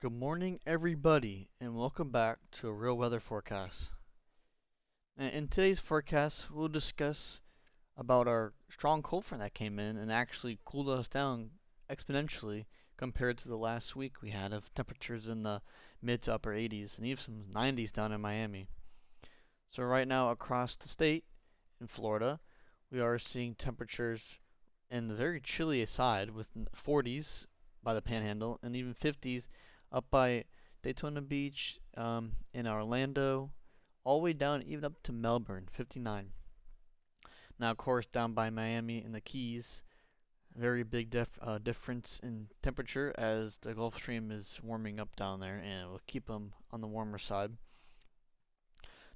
Good morning, everybody, and welcome back to a real weather forecast. In today's forecast, we'll discuss about our strong cold front that came in and actually cooled us down exponentially compared to the last week we had of temperatures in the mid to upper 80s and even some 90s down in Miami. So right now across the state in Florida, we are seeing temperatures in the very chilly side with 40s by the Panhandle and even 50s up by Daytona Beach, in Orlando, all the way down even up to Melbourne, 59. Now, of course, down by Miami and the Keys, very big difference in temperature as the Gulf Stream is warming up down there and it will keep them on the warmer side.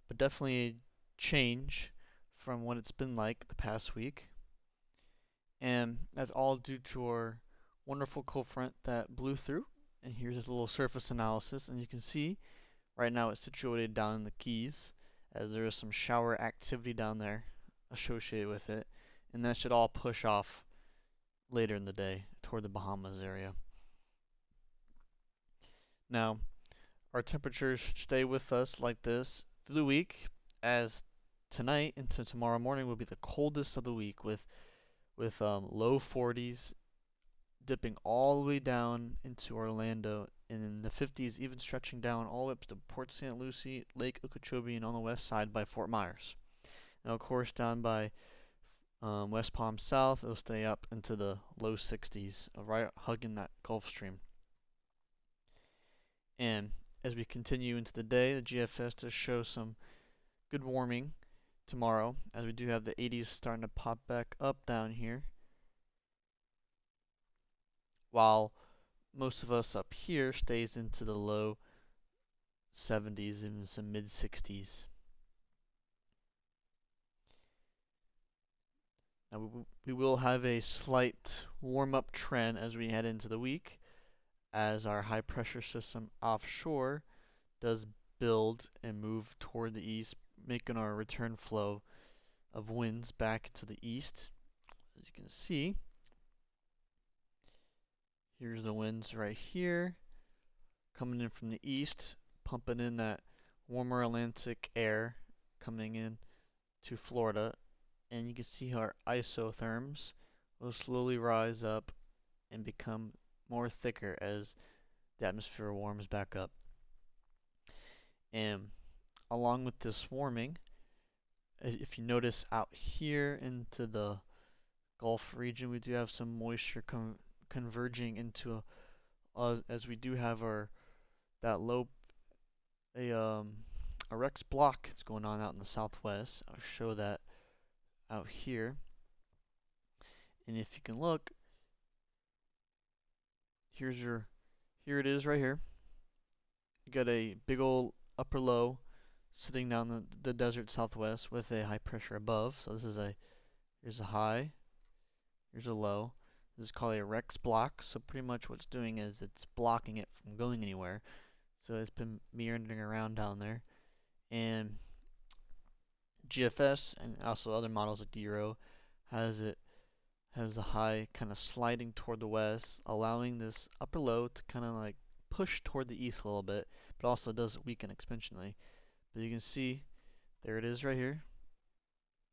But definitely a change from what it's been like the past week. And that's all due to our wonderful cold front that blew through. And here's a little surface analysis, and you can see right now it's situated down in the Keys, as there is some shower activity down there associated with it, and that should all push off later in the day toward the Bahamas area. Now, our temperatures should stay with us like this through the week, as tonight into tomorrow morning will be the coldest of the week with low 40s dipping all the way down into Orlando and in the 50s, even stretching down all the way up to Port St. Lucie, Lake Okeechobee, and on the west side by Fort Myers. Now, of course, down by West Palm South, it'll stay up into the low 60s, right hugging that Gulf Stream. And as we continue into the day, the GFS does show some good warming tomorrow, as we do have the 80s starting to pop back up down here, while most of us up here stays into the low 70s and some mid 60s. Now we will have a slight warm up trend as we head into the week, as our high pressure system offshore does build and move toward the east, making our return flow of winds back to the east. As you can see, here's the winds right here coming in from the east, pumping in that warmer Atlantic air coming in to Florida, and you can see how our isotherms will slowly rise up and become more thicker as the atmosphere warms back up. And along with this warming, if you notice out here into the Gulf region, we do have some moisture converging into as we do have our that low a Rex block that's going on out in the southwest. I'll show that out here. And if you can look, here's your here it is right here. You got a big old upper low sitting down the desert southwest with a high pressure above. So this is here's a high, here's a low. This is called a Rex block. So pretty much what it's doing is it's blocking it from going anywhere. So it's been meandering around down there. And GFS and also other models like DRO has it has the high kind of sliding toward the west, allowing this upper low to kind of like push toward the east a little bit, but also does weaken exponentially. But you can see there it is right here.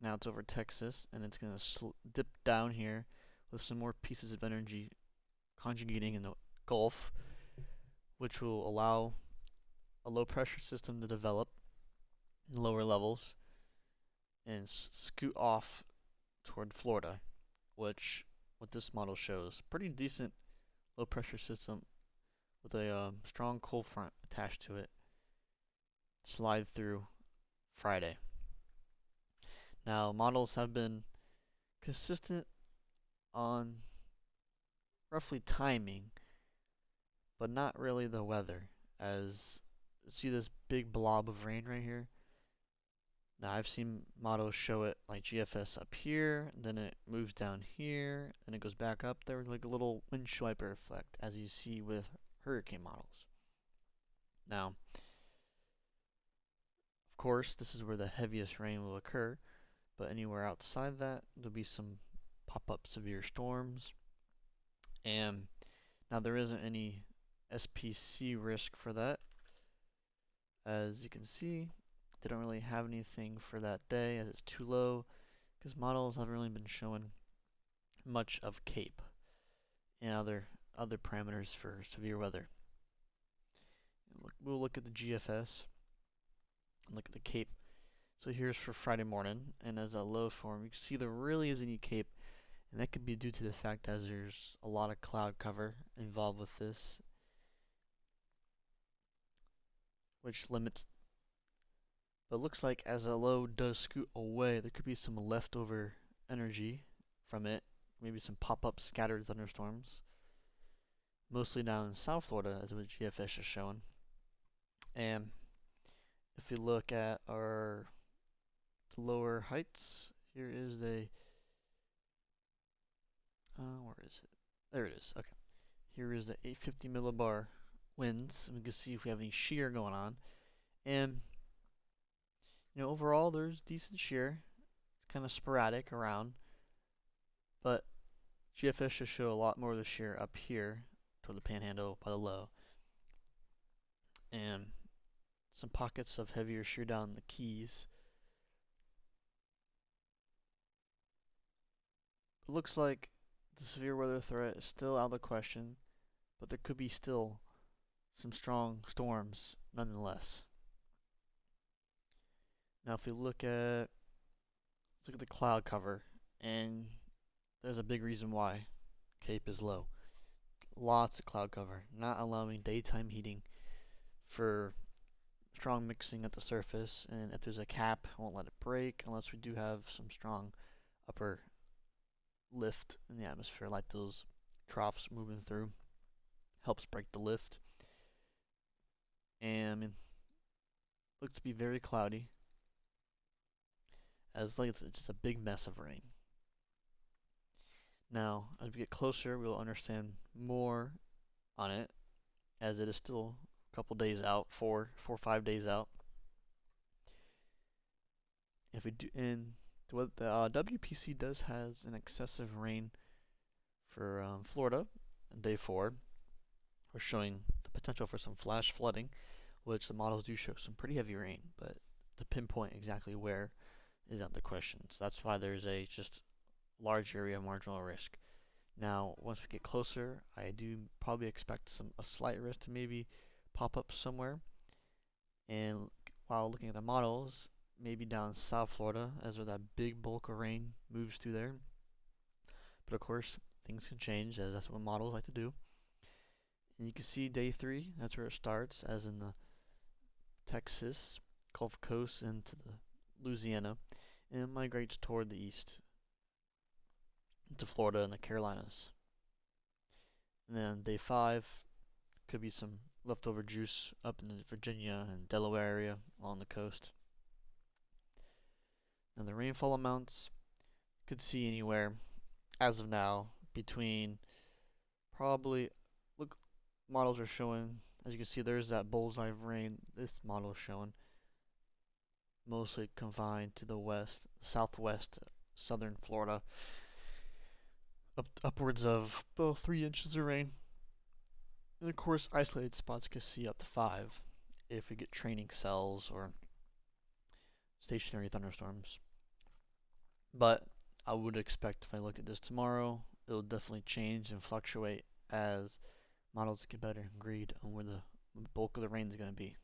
Now it's over Texas, and it's going to dip down here with some more pieces of energy conjugating in the Gulf, which will allow a low pressure system to develop in lower levels and scoot off toward Florida, which what this model shows. Pretty decent low pressure system with a strong cold front attached to it. Slide through Friday. Now, models have been consistent on roughly timing, but not really the weather. As see this big blob of rain right here? Now I've seen models show it like GFS up here, then it moves down here, and it goes back up there like a little windshield wiper effect, as you see with hurricane models. Now, of course, this is where the heaviest rain will occur, but anywhere outside that, there'll be some pop-up severe storms. And now there isn't SPC risk for that. As you can see, they don't really have anything for that day as it's too low because models haven't really been showing much of CAPE and other parameters for severe weather. We'll look at the GFS and look at the CAPE. So here's for Friday morning, and as a low form, you can see there really isn't any CAPE, and that could be due to the fact that there's a lot of cloud cover involved with this, which limits. But it looks like as a low does scoot away, there could be some leftover energy from it, maybe some pop-up scattered thunderstorms, mostly down in South Florida, as what GFS is showing. And if we look at our lower heights, here is the where is it? There it is. Okay. Here is the 850 millibar winds, and we can see if we have any shear going on. And overall, there's decent shear. It's kind of sporadic around, but GFS should show a lot more of the shear up here toward the panhandle by the low, and some pockets of heavier shear down the Keys. It looks like the severe weather threat is still out of the question, but there could be still some strong storms nonetheless. Now, if we look at the cloud cover, and there's a big reason why CAPE is low. Lots of cloud cover, not allowing daytime heating for strong mixing at the surface, and if there's a cap, I won't let it break unless we do have some strong upper lift in the atmosphere, like those troughs moving through. Helps break the lift. And I mean, looks to be very cloudy, as like it's just a big mess of rain. Now, as we get closer, we'll understand more on it, as it is still a couple days out, 5 days out. If we do, and what the WPC does has an excessive rain for Florida, day 4. We're showing the potential for some flash flooding, which the models do show some pretty heavy rain, but to pinpoint exactly where is out the question. So that's why there's a just large area of marginal risk. Now, once we get closer, I do probably expect a slight risk to maybe pop up somewhere. And while looking at the models, maybe down South Florida, as where that big bulk of rain moves through there. But of course, things can change, as that's what models like to do. And you can see day 3, that's where it starts, as in the Texas, Gulf Coast, into the Louisiana, and it migrates toward the east into Florida and the Carolinas. And then day 5 could be some leftover juice up in the Virginia and Delaware area along the coast. And the rainfall amounts could see anywhere as of now between probably look models are showing, as you can see, there's that bullseye of rain this model is showing, mostly confined to the west, southwest, southern Florida, upwards of 3 inches of rain. And of course, isolated spots could see up to 5 if we get training cells or stationary thunderstorms. But I would expect if I looked at this tomorrow, it'll definitely change and fluctuate as models get better and read on where the bulk of the rain is going to be.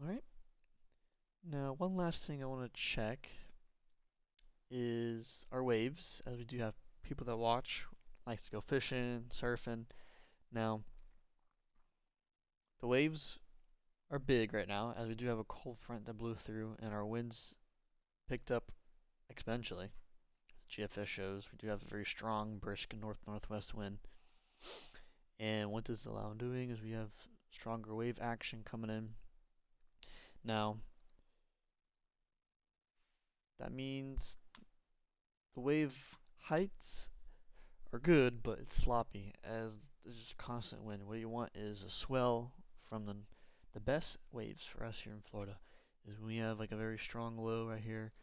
Alright, now one last thing I want to check is our waves, as we do have people that watch, likes to go fishing, surfing. Now, the waves are big right now, as we do have a cold front that blew through, and our winds picked up exponentially. As GFS shows, we do have a very strong, brisk north-northwest wind. And what this allows doing is we have stronger wave action coming in. Now, that means the wave heights are good, but it's sloppy as there's just constant wind. What you want is a swell from the best waves for us here in Florida is when we have like a very strong low right here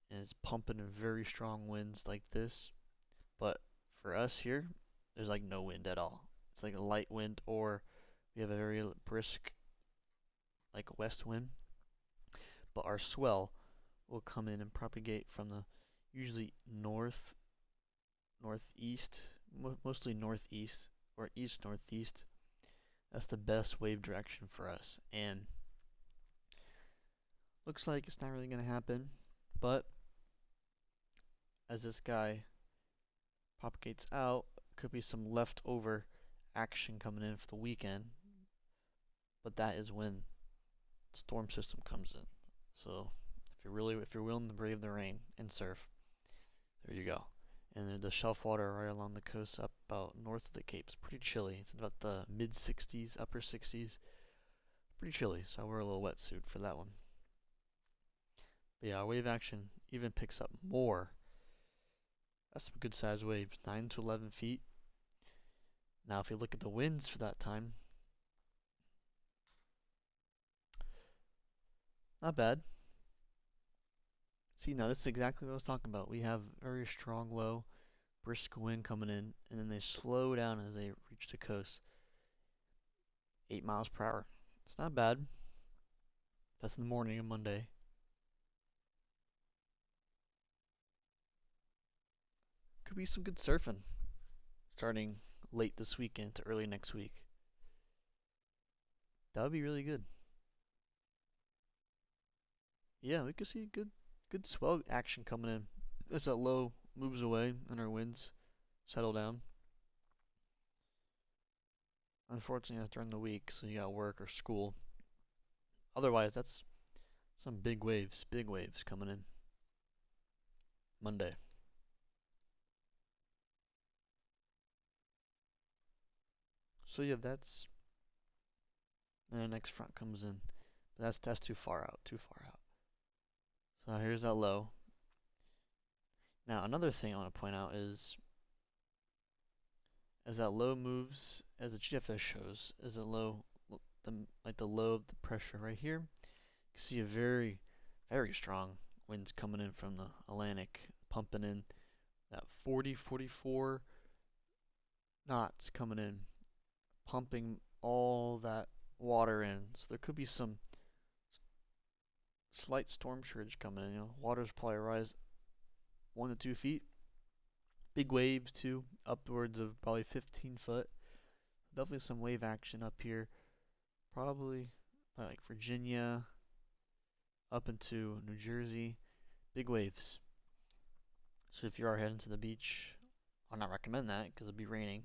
and it's pumping in very strong winds like this. But for us here, there's like no wind at all. It's like a light wind, or we have a very brisk like west wind. But our swell will come in and propagate from the usually northeast, mostly northeast or east northeast. That's the best wave direction for us. And looks like it's not really going to happen. But as this guy propagates out, could be some leftover action coming in for the weekend. But that is when the storm system comes in. So if you're willing to brave the rain and surf, there you go. And the shelf water right along the coast up about north of the Cape is pretty chilly. It's about the mid 60s, upper 60s. Pretty chilly, so I wear a little wetsuit for that one. But yeah, wave action even picks up more. That's some good sized waves, 9 to 11 feet. Now, if you look at the winds for that time, not bad. See, now this is exactly what I was talking about. We have very strong low, brisk wind coming in, and then they slow down as they reach the coast. 8 miles per hour. It's not bad. That's in the morning of Monday. Could be some good surfing starting late this weekend to early next week. That would be really good. Yeah, we could see good swell action coming in as that low moves away and our winds settle down. Unfortunately, that's during the week, so you got work or school. Otherwise, that's some big waves coming in Monday. So yeah, that's and the next front comes in. But that's too far out, too far out. So here's that low. Now another thing I want to point out is as that low moves, as the GFS shows, as a low, like the low of the pressure right here, you can see a very strong winds coming in from the Atlantic, pumping in that 40, 44 knots coming in, pumping all that water in. So there could be some slight storm surge coming in. Water's probably rise 1 to 2 feet. Big waves too, upwards of probably 15 foot. Definitely some wave action up here. Probably like Virginia, up into New Jersey. Big waves. So if you are heading to the beach, I'll not recommend that because it'll be raining.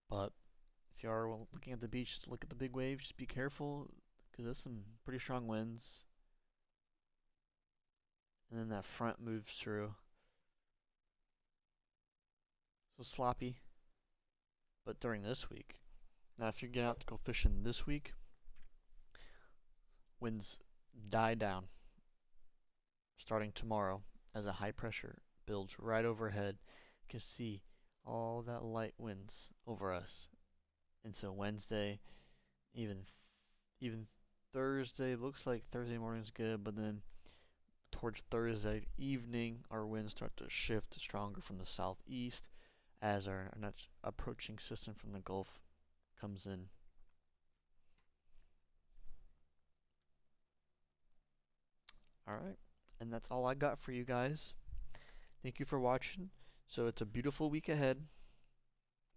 But if you are looking at the beach to look at the big waves, just be careful because there's some pretty strong winds. And then that front moves through. So sloppy. But during this week, now if you get out to go fishing this week, winds die down starting tomorrow as a high pressure builds right overhead. You can see all that light winds over us. And so Wednesday, even even Thursday, looks like Thursday morning is good, but then towards Thursday evening, our winds start to shift stronger from the southeast as our next approaching system from the Gulf comes in. All right, and that's all I got for you guys. Thank you for watching. So it's a beautiful week ahead.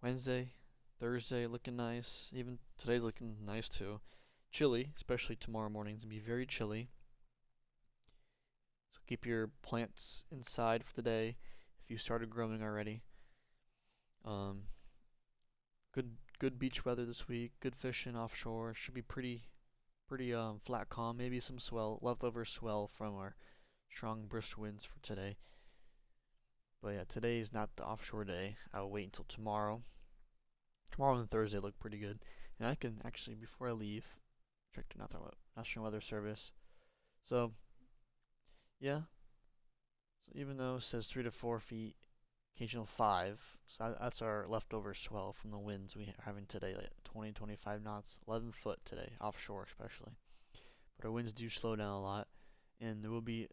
Wednesday, Thursday looking nice. Even today's looking nice too. Chilly, especially tomorrow morning. It's gonna be very chilly. So keep your plants inside for the day if you started growing already. Um, good beach weather this week. Good fishing offshore. Should be pretty flat calm. Maybe some leftover swell from our strong brisk winds for today. But yeah, today is not the offshore day. I'll wait until tomorrow. Tomorrow and Thursday look pretty good. And I can actually, before I leave, check the National Weather Service. So, yeah. So even though it says 3 to 4 feet, occasional 5, so that's our leftover swell from the winds we are having today, like 20, 25 knots, 11 foot today, offshore especially. But our winds do slow down a lot, and it won't be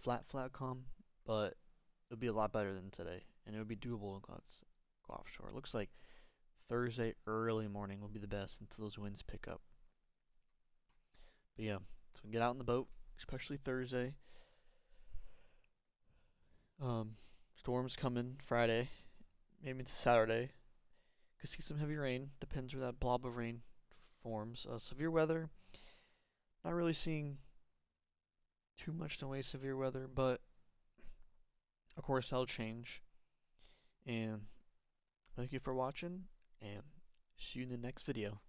flat calm, but it'll be a lot better than today, and it'll be doable to go offshore. It looks like Thursday early morning will be the best until those winds pick up. But yeah, so get out in the boat, especially Thursday. Um, Storms coming Friday, maybe into Saturday. Could see some heavy rain. Depends where that blob of rain forms. Severe weather. Not really seeing too much in the way of severe weather, but of course that'll change. And thank you for watching, and see you in the next video.